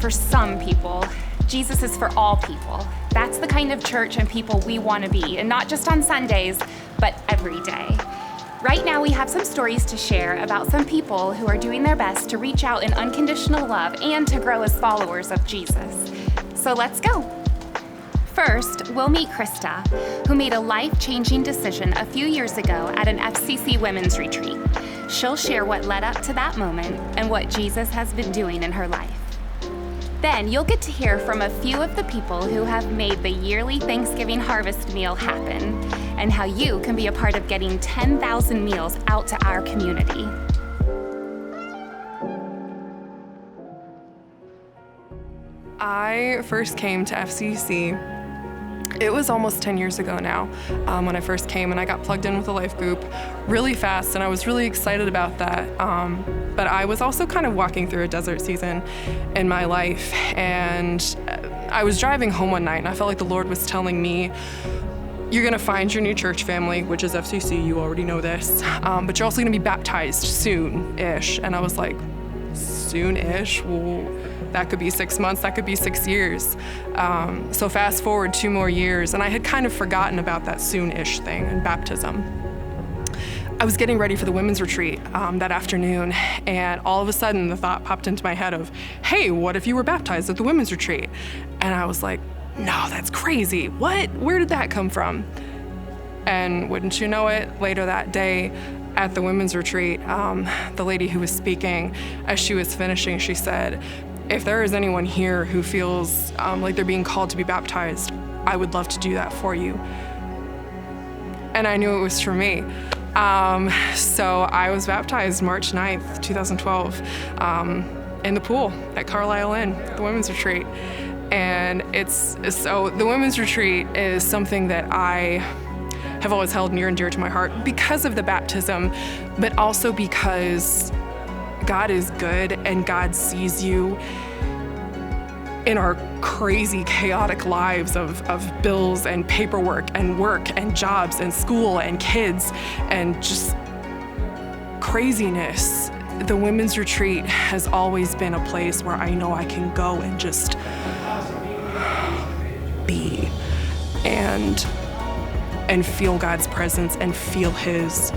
not for some people. Jesus is for all people. That's the kind of church and people we want to be, and not just on Sundays, but every day. Right now, we have some stories to share about some people who are doing their best to reach out in unconditional love and to grow as followers of Jesus. So let's go. First, we'll meet Krista, who made a life-changing decision a few years ago at an FCC women's retreat. She'll share what led up to that moment and what Jesus has been doing in her life. Then you'll get to hear from a few of the people who have made the yearly Thanksgiving harvest meal happen and how you can be a part of getting 10,000 meals out to our community. I first came to FCC. It was almost 10 years ago now when I first came, and I got plugged in with a life group really fast, and I was really excited about that. But I was also kind of walking through a desert season in my life, and I was driving home one night, and I felt like the Lord was telling me, you're gonna find your new church family, which is FCC, you already know this, but you're also gonna be baptized soon-ish. And I was like, soon-ish? Well, that could be 6 months, that could be 6 years. So fast forward 2 more years, and I had kind of forgotten about that soon-ish thing and baptism. I was getting ready for the women's retreat that afternoon, and all of a sudden the thought popped into my head of, hey, what if you were baptized at the women's retreat? And I was like, no, that's crazy. What? Where did that come from? And wouldn't you know it, later that day at the women's retreat, the lady who was speaking, as she was finishing, she said, if there is anyone here who feels like they're being called to be baptized, I would love to do that for you. And I knew it was for me. So I was baptized March 9th, 2012, in the pool at Carlisle Inn, the women's retreat. And so the women's retreat is something that I have always held near and dear to my heart because of the baptism, but also because God is good and God sees you in our crazy, chaotic lives of bills and paperwork and work and jobs and school and kids and just craziness. The women's retreat has always been a place where I know I can go and just be and feel God's presence and feel His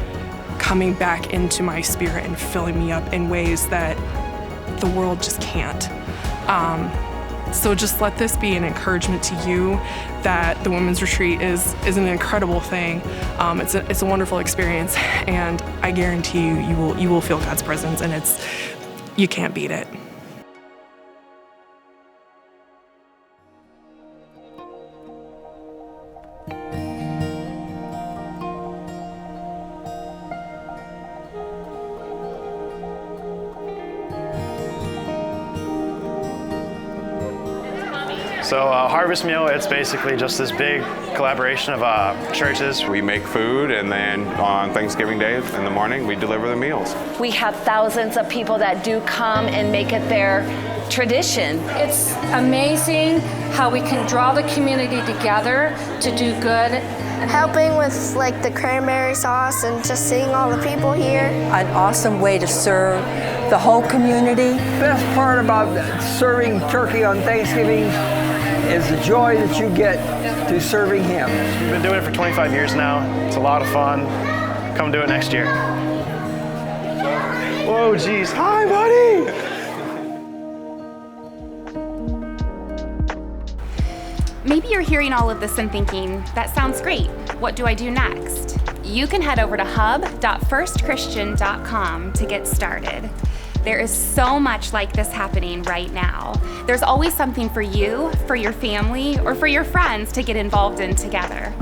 coming back into my spirit and filling me up in ways that the world just can't. So just let this be an encouragement to you that the women's retreat is an incredible thing. It's a wonderful experience, and I guarantee you will feel God's presence, and you can't beat it. So Harvest Meal, it's basically just this big collaboration of churches. We make food, and then on Thanksgiving Day in the morning, we deliver the meals. We have thousands of people that do come and make it their tradition. It's amazing how we can draw the community together to do good. Helping with like the cranberry sauce and just seeing all the people here. An awesome way to serve the whole community. Best part about serving turkey on Thanksgiving is the joy that you get through serving Him. We've been doing it for 25 years now. It's a lot of fun. Come do it next year. Whoa, geez. Hi, buddy. Maybe you're hearing all of this and thinking, that sounds great. What do I do next? You can head over to hub.firstchristian.com to get started. There is so much like this happening right now. There's always something for you, for your family, or for your friends to get involved in together.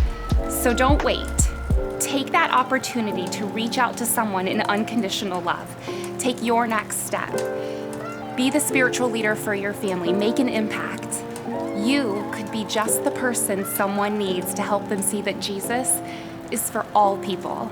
So don't wait. Take that opportunity to reach out to someone in unconditional love. Take your next step. Be the spiritual leader for your family. Make an impact. You could be just the person someone needs to help them see that Jesus is for all people.